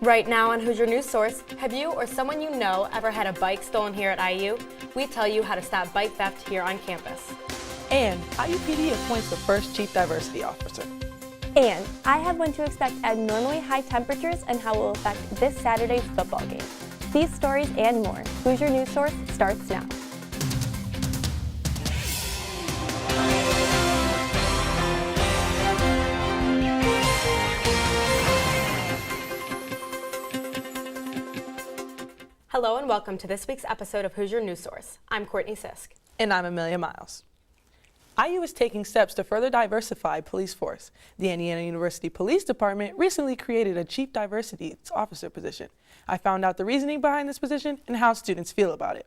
Right now on Hoosier News Source, have you or someone you know ever had a bike stolen here at IU? We tell you how to stop bike theft here on campus. And IUPD appoints the first Chief Diversity Officer. And I have when to expect abnormally high temperatures and how it will affect this Saturday's football game. These stories and more, Hoosier News Source starts now. Hello and welcome to this week's episode of Hoosier News Source. I'm Courtney Sisk. And I'm Amelia Miles. IU is taking steps to further diversify police force. The Indiana University Police Department recently created a Chief Diversity Officer position. I found out the reasoning behind this position and how students feel about it.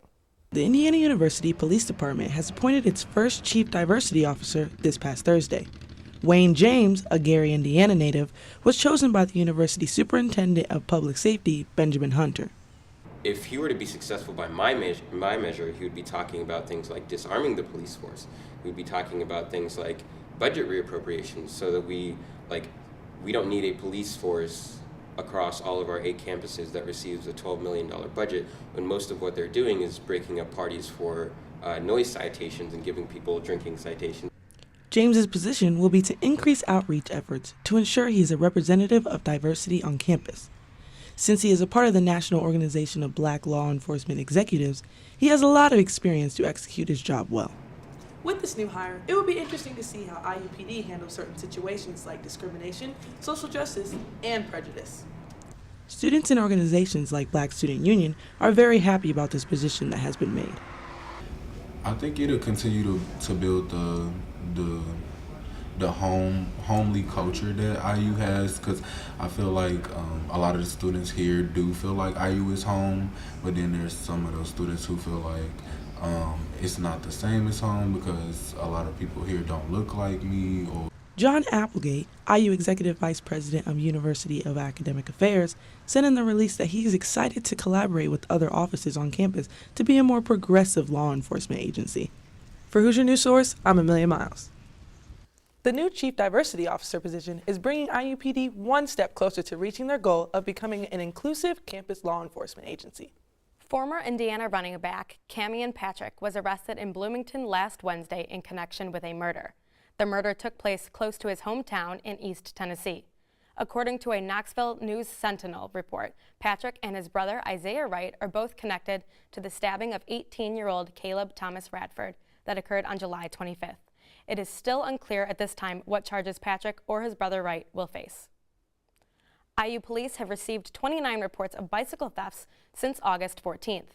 The Indiana University Police Department has appointed its first Chief Diversity Officer this past Thursday. Wayne James, a Gary, Indiana native, was chosen by the university Superintendent of Public Safety, Benjamin Hunter. If he were to be successful by my measure, he would be talking about things like disarming the police force. He would be talking about things like budget reappropriations so that we don't need a police force across all of our 8 campuses that receives a $12 million budget when most of what they're doing is breaking up parties for noise citations and giving people drinking citations. James's position will be to increase outreach efforts to ensure he is a representative of diversity on campus. Since he is a part of the National Organization of Black Law Enforcement Executives, he has a lot of experience to execute his job well. With this new hire, it will be interesting to see how IUPD handles certain situations like discrimination, social justice, and prejudice. Students in organizations like Black Student Union are very happy about this position that has been made. I think it'll continue to build the homely culture that IU has, because I feel like a lot of the students here do feel like IU is home, but then there's some of those students who feel like it's not the same as home because a lot of people here don't look like me. John Applegate, IU Executive Vice President of University of Academic Affairs, said in the release that he is excited to collaborate with other offices on campus to be a more progressive law enforcement agency. For Hoosier News Source, I'm Amelia Miles. The new Chief Diversity Officer position is bringing IUPD one step closer to reaching their goal of becoming an inclusive campus law enforcement agency. Former Indiana running back Camion Patrick was arrested in Bloomington last Wednesday in connection with a murder. The murder took place close to his hometown in East Tennessee. According to a Knoxville News Sentinel report, Patrick and his brother Isaiah Wright are both connected to the stabbing of 18-year-old Caleb Thomas Radford that occurred on July 25th. It is still unclear at this time what charges Patrick or his brother Wright will face. IU police have received 29 reports of bicycle thefts since August 14th.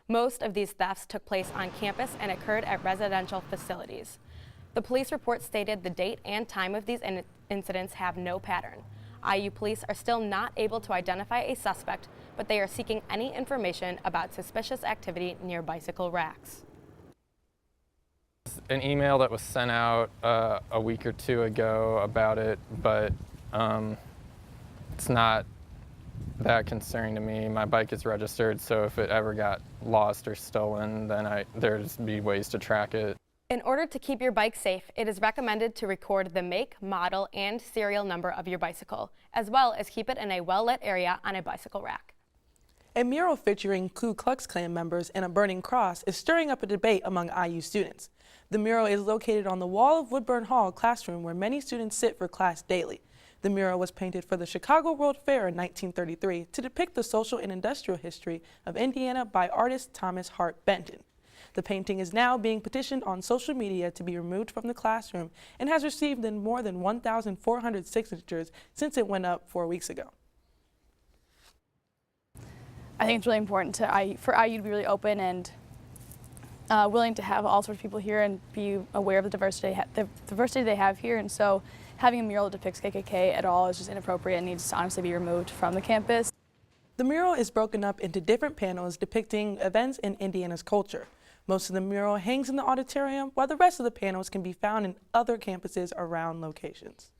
Most of these thefts took place on campus and occurred at residential facilities. The police report stated the date and time of these incidents have no pattern. IU police are still not able to identify a suspect, but they are seeking any information about suspicious activity near bicycle racks. An email that was sent out a week or two ago about it, but it's not that concerning to me. My bike is registered, so if it ever got lost or stolen, then there'd be ways to track it. In order to keep your bike safe, it is recommended to record the make, model, and serial number of your bicycle, as well as keep it in a well-lit area on a bicycle rack. A mural featuring Ku Klux Klan members and a burning cross is stirring up a debate among IU students. The mural is located on the wall of Woodburn Hall classroom where many students sit for class daily. The mural was painted for the Chicago World Fair in 1933 to depict the social and industrial history of Indiana by artist Thomas Hart Benton. The painting is now being petitioned on social media to be removed from the classroom and has received more than 1,400 signatures since it went up 4 weeks ago. I think it's really important for IU to be really open and willing to have all sorts of people here and be aware of the diversity they have here. And so having a mural that depicts KKK at all is just inappropriate and needs to honestly be removed from the campus. The mural is broken up into different panels depicting events in Indiana's culture. Most of the mural hangs in the auditorium, while the rest of the panels can be found in other campuses around locations.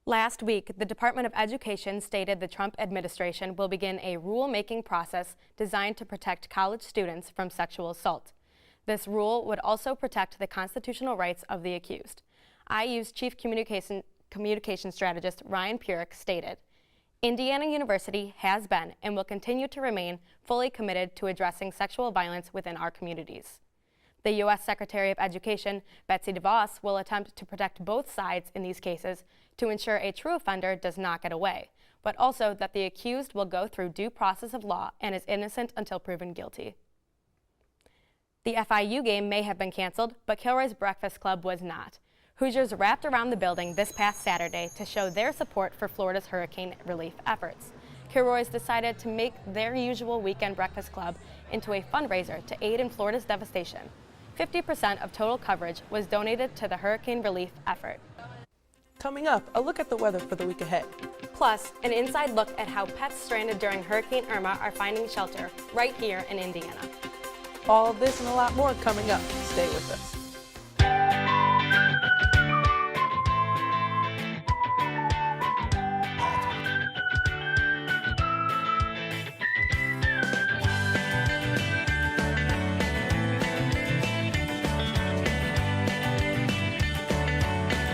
Last week, the Department of Education stated the Trump administration will begin a rule-making process designed to protect college students from sexual assault. This rule would also protect the constitutional rights of the accused. IU's Chief Communication Strategist Ryan Purick stated, Indiana University has been and will continue to remain fully committed to addressing sexual violence within our communities. The U.S. Secretary of Education, Betsy DeVos, will attempt to protect both sides in these cases to ensure a true offender does not get away, but also that the accused will go through due process of law and is innocent until proven guilty. The FIU game may have been canceled, but Kilroy's Breakfast Club was not. Hoosiers wrapped around the building this past Saturday to show their support for Florida's hurricane relief efforts. Kilroy's decided to make their usual weekend breakfast club into a fundraiser to aid in Florida's devastation. 50% of total coverage was donated to the hurricane relief effort. Coming up, a look at the weather for the week ahead. Plus, an inside look at how pets stranded during Hurricane Irma are finding shelter right here in Indiana. All of this and a lot more coming up. Stay with us.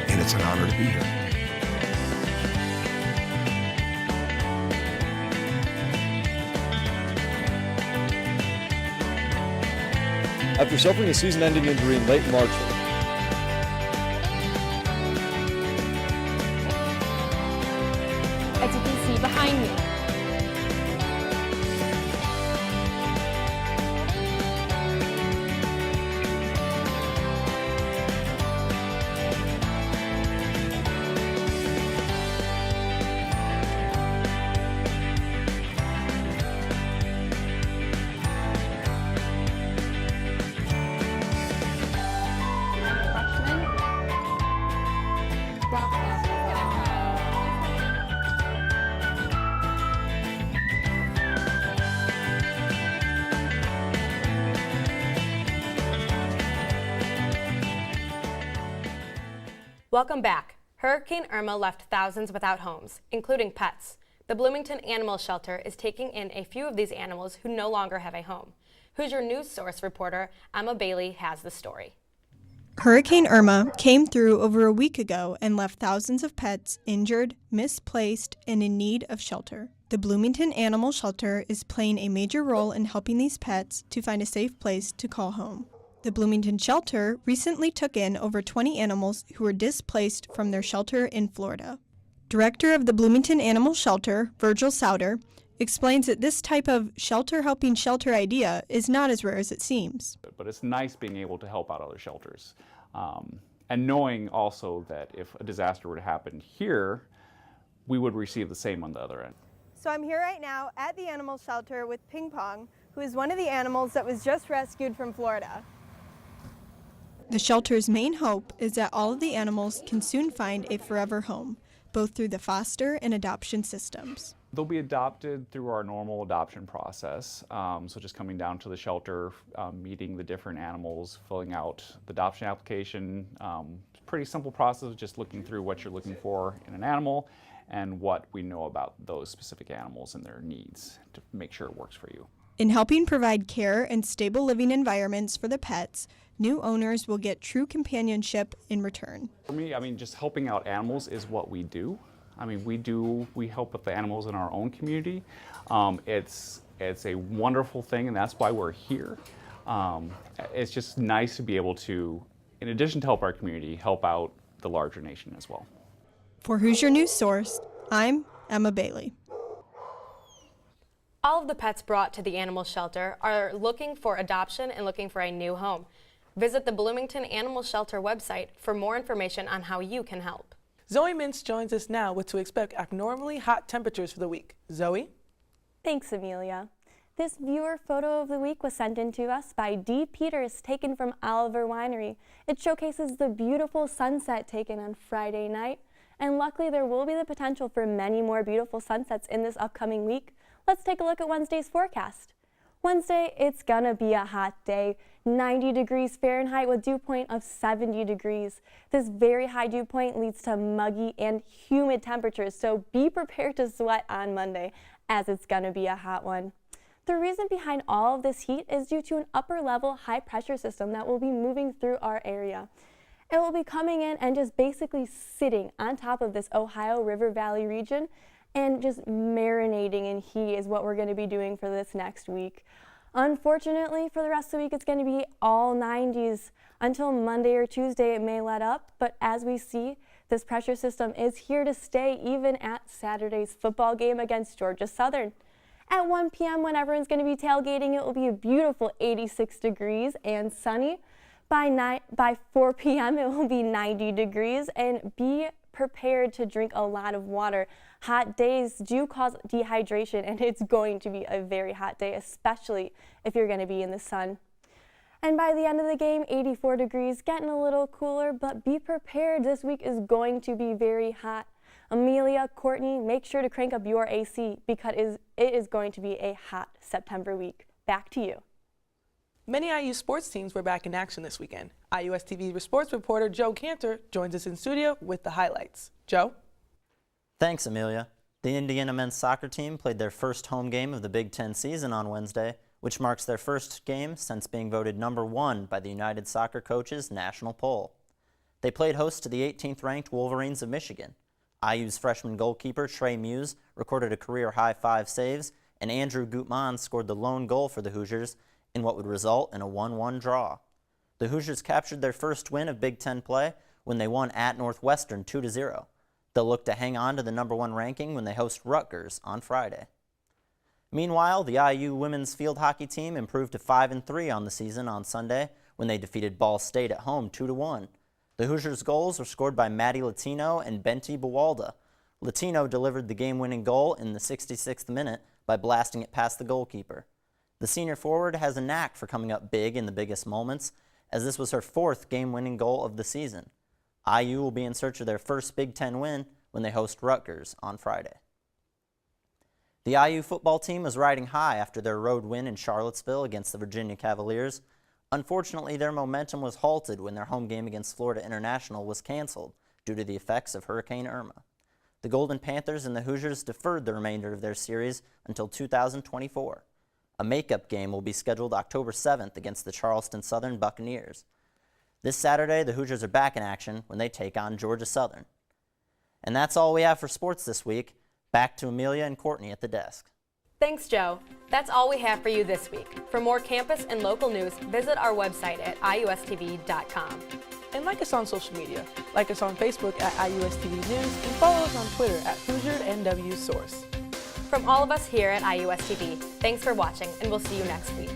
And it's an honor to be here. After suffering a season-ending injury in late March, As you can see behind me, welcome back. Hurricane Irma left thousands without homes, including pets. The Bloomington Animal Shelter is taking in a few of these animals who no longer have a home. Hoosier News Source reporter Emma Bailey has the story. Hurricane Irma came through over a week ago and left thousands of pets injured, misplaced, and in need of shelter. The Bloomington Animal Shelter is playing a major role in helping these pets to find a safe place to call home. The Bloomington Shelter recently took in over 20 animals who were displaced from their shelter in Florida. Director of the Bloomington Animal Shelter, Virgil Souter, explains that this type of shelter-helping shelter idea is not as rare as it seems. But it's nice being able to help out other shelters. And knowing also that if a disaster were to happen here, we would receive the same on the other end. So I'm here right now at the animal shelter with Ping Pong, who is one of the animals that was just rescued from Florida. The shelter's main hope is that all of the animals can soon find a forever home, both through the foster and adoption systems. They'll be adopted through our normal adoption process. So just coming down to the shelter, meeting the different animals, filling out the adoption application. Pretty simple process, just looking through what you're looking for in an animal and what we know about those specific animals and their needs to make sure it works for you. In helping provide care and stable living environments for the pets, new owners will get true companionship in return. For me, just helping out animals is what we do. We help with the animals in our own community. It's a wonderful thing, and that's why we're here. It's just nice to be able to, in addition to help our community, help out the larger nation as well. For Hoosier News Source, I'm Emma Bailey. All of the pets brought to the animal shelter are looking for adoption and looking for a new home. Visit the Bloomington Animal Shelter website for more information on how you can help. Zoe Mintz joins us now with to expect abnormally hot temperatures for the week. Zoe? Thanks, Amelia. This viewer photo of the week was sent in to us by D. Peters, taken from Oliver Winery. It showcases the beautiful sunset taken on Friday night, and luckily there will be the potential for many more beautiful sunsets in this upcoming week. Let's take a look at Wednesday's forecast. Wednesday, it's gonna be a hot day. 90 degrees Fahrenheit with dew point of 70 degrees. This very high dew point leads to muggy and humid temperatures, so be prepared to sweat on Monday, as it's gonna be a hot one. The reason behind all of this heat is due to an upper level high pressure system that will be moving through our area. It will be coming in and just basically sitting on top of this Ohio River Valley region, and just marinating in heat is what we're going to be doing for this next week. Unfortunately, for the rest of the week, it's going to be all 90s. Until Monday or Tuesday, it may let up, but as we see, this pressure system is here to stay even at Saturday's football game against Georgia Southern. At 1 p.m. when everyone's going to be tailgating, it will be a beautiful 86 degrees and sunny. By 4 p.m. it will be 90 degrees, and be prepared to drink a lot of water. Hot days do cause dehydration, and it's going to be a very hot day, especially if you're going to be in the sun. And by the end of the game, 84 degrees, getting a little cooler, but be prepared. This week is going to be very hot. Amelia, Courtney, make sure to crank up your AC because it is going to be a hot September week. Back to you. Many IU sports teams were back in action this weekend. IUS TV sports reporter Joe Cantor joins us in studio with the highlights. Joe? Thanks, Amelia. The Indiana men's soccer team played their first home game of the Big Ten season on Wednesday, which marks their first game since being voted #1 by the United Soccer Coaches national poll. They played host to the 18th-ranked Wolverines of Michigan. IU's freshman goalkeeper Trey Muse recorded a career-high 5 saves, and Andrew Gutmann scored the lone goal for the Hoosiers in what would result in a 1-1 draw. The Hoosiers captured their first win of Big Ten play when they won at Northwestern 2-0. They'll look to hang on to the #1 ranking when they host Rutgers on Friday. Meanwhile, the IU women's field hockey team improved to 5-3 on the season on Sunday when they defeated Ball State at home 2-1. The Hoosiers' goals were scored by Maddie Latino and Benti Bawalda. Latino delivered the game-winning goal in the 66th minute by blasting it past the goalkeeper. The senior forward has a knack for coming up big in the biggest moments, as this was her 4th game-winning goal of the season. IU will be in search of their first Big Ten win when they host Rutgers on Friday. The IU football team was riding high after their road win in Charlottesville against the Virginia Cavaliers. Unfortunately, their momentum was halted when their home game against Florida International was canceled due to the effects of Hurricane Irma. The Golden Panthers and the Hoosiers deferred the remainder of their series until 2024. A makeup game will be scheduled October 7th against the Charleston Southern Buccaneers. This Saturday, the Hoosiers are back in action when they take on Georgia Southern. And that's all we have for sports this week. Back to Amelia and Courtney at the desk. Thanks, Joe. That's all we have for you this week. For more campus and local news, visit our website at iustv.com. And like us on social media. Like us on Facebook at IUSTV News and follow us on Twitter at Hoosier News Source. From all of us here at IUS TV, thanks for watching, and we'll see you next week.